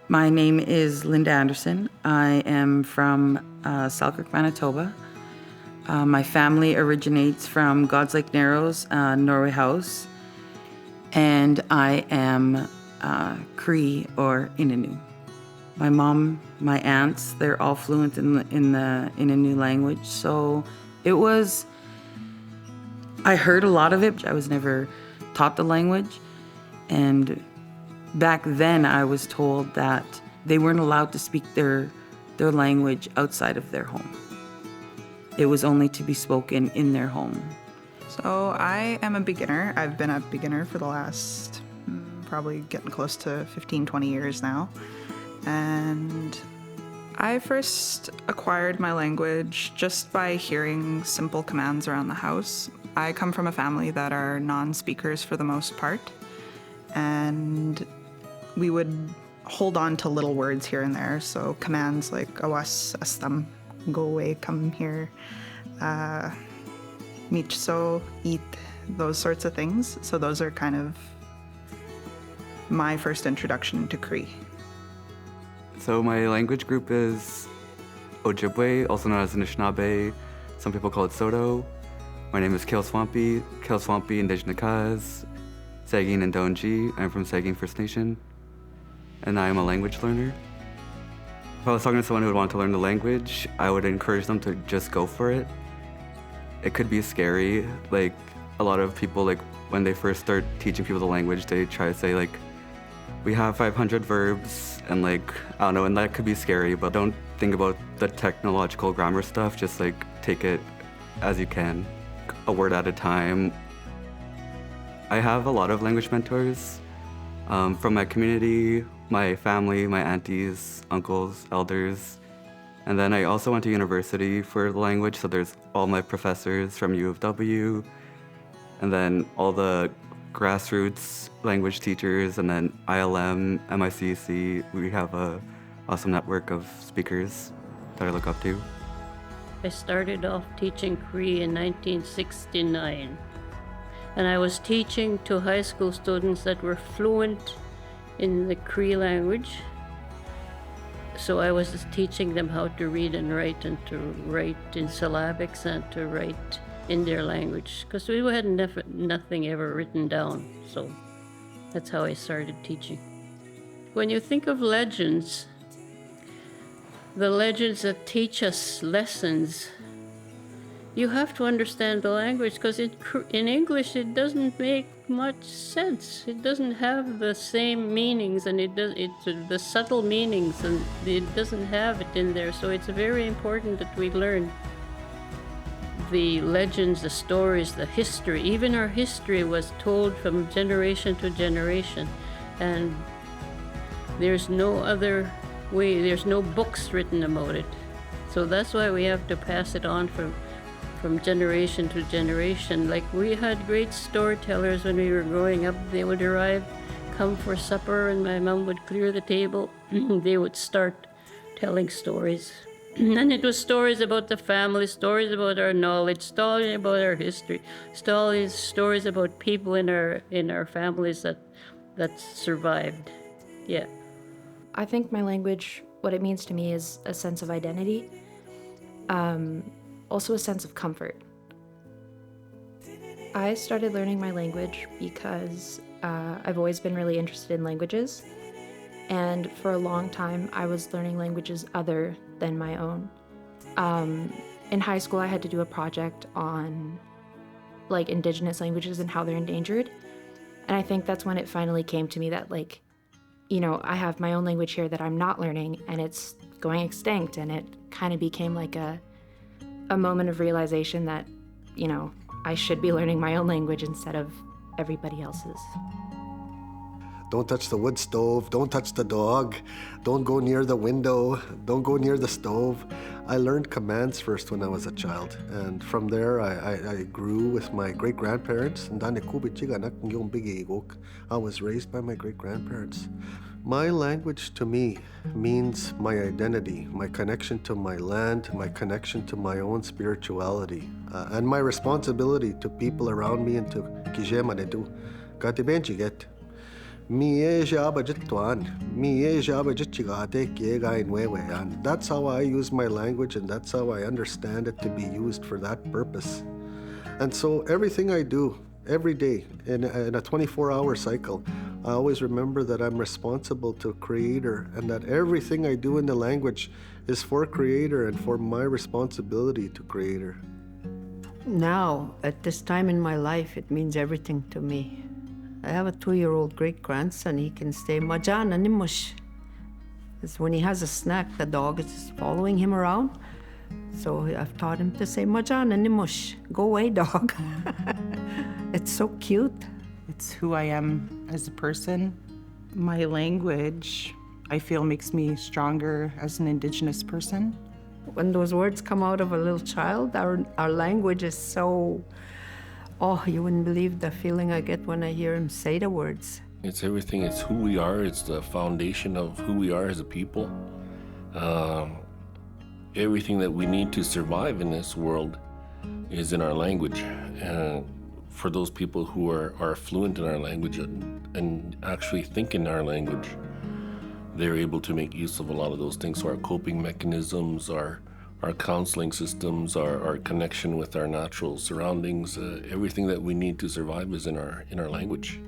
My name is Linda Anderson. I am from Selkirk, Manitoba. My family originates from God's Lake Narrows, Norway House, and I am Cree or Innu. My mom, my aunts, they're all fluent in a new language. So I heard a lot of it. I was never taught the language, and back then I was told that they weren't allowed to speak their language outside of their home. It was only to be spoken in their home. So I am a beginner. I've been a beginner for the last probably getting close to 15, 20 years now. And I first acquired my language just by hearing simple commands around the house. I come from a family that are non-speakers for the most part, and we would hold on to little words here and there. So commands like awas, astam, go away, come here, michso, eat, those sorts of things. So those are kind of my first introduction to Cree. So my language group is Ojibwe, also known as Anishinaabe. Some people call it Soto. My name is Kale-Swampy Indigenous, Sagin and Donji. I'm from Sagin First Nation, and I am a language learner. If I was talking to someone who would want to learn the language, I would encourage them to just go for it. It could be scary. Like, a lot of people, like, when they first start teaching people the language, they try to say, like, we have 500 verbs, and like, I don't know, and that could be scary, but don't think about the technological grammar stuff. Just like, take it as you can, a word at a time. I have a lot of language mentors from my community, my family, my aunties, uncles, elders. And then I also went to university for the language, so there's all my professors from U of W, and then all the grassroots language teachers, and then ILM, MICC. We have a awesome network of speakers that I look up to. I started off teaching Cree in 1969, and I was teaching to high school students that were fluent in the Cree language. So I was teaching them how to read and write, and to write in syllabics and to write in their language, because we had nothing ever written down. So that's how I started teaching. When you think of legends, the legends that teach us lessons, you have to understand the language, because in English it doesn't make much sense. It doesn't have the same meanings, and the subtle meanings, and it doesn't have it in there. So it's very important that we learn the legends, the stories, the history. Even our history was told from generation to generation, and there's no other way. There's no books written about it. So that's why we have to pass it on from generation to generation. Like, we had great storytellers when we were growing up. They would arrive, come for supper, and my mom would clear the table. They would start telling stories. And it was stories about the family, stories about our knowledge, stories about our history, stories about people in our families that survived. Yeah. I think my language, what it means to me, is a sense of identity, also a sense of comfort. I started learning my language because I've always been really interested in languages, and for a long time I was learning languages other than my own. In high school I had to do a project on like Indigenous languages and how they're endangered, and I think that's when it finally came to me that, like, you know, I have my own language here that I'm not learning, and it's going extinct. And it kind of became like a moment of realization that, you know, I should be learning my own language instead of everybody else's. Don't touch the wood stove, don't touch the dog, don't go near the window, don't go near the stove. I learned commands first when I was a child, and from there I grew with my great-grandparents. I was raised by my great-grandparents. My language to me means my identity, my connection to my land, my connection to my own spirituality, and my responsibility to people around me and to Kijema Nedu. That's how I use my language, and that's how I understand it to be used for that purpose. And so everything I do, every day, in a 24-hour cycle, I always remember that I'm responsible to Creator, and that everything I do in the language is for Creator and for my responsibility to Creator. Now, at this time in my life, it means everything to me. I have a 2-year-old great-grandson. He can say, Majan animush. Because when he has a snack, the dog is just following him around. So I've taught him to say, Majan animush. Go away, dog. It's so cute. It's who I am as a person. My language, I feel, makes me stronger as an Indigenous person. When those words come out of a little child, our language is so, oh, you wouldn't believe the feeling I get when I hear him say the words. It's everything. It's who we are. It's the foundation of who we are as a people. Everything that we need to survive in this world is in our language. For those people who are fluent in our language and actually think in our language, they're able to make use of a lot of those things. So our coping mechanisms, our counseling systems, our connection with our natural surroundings, everything that we need to survive is in our language.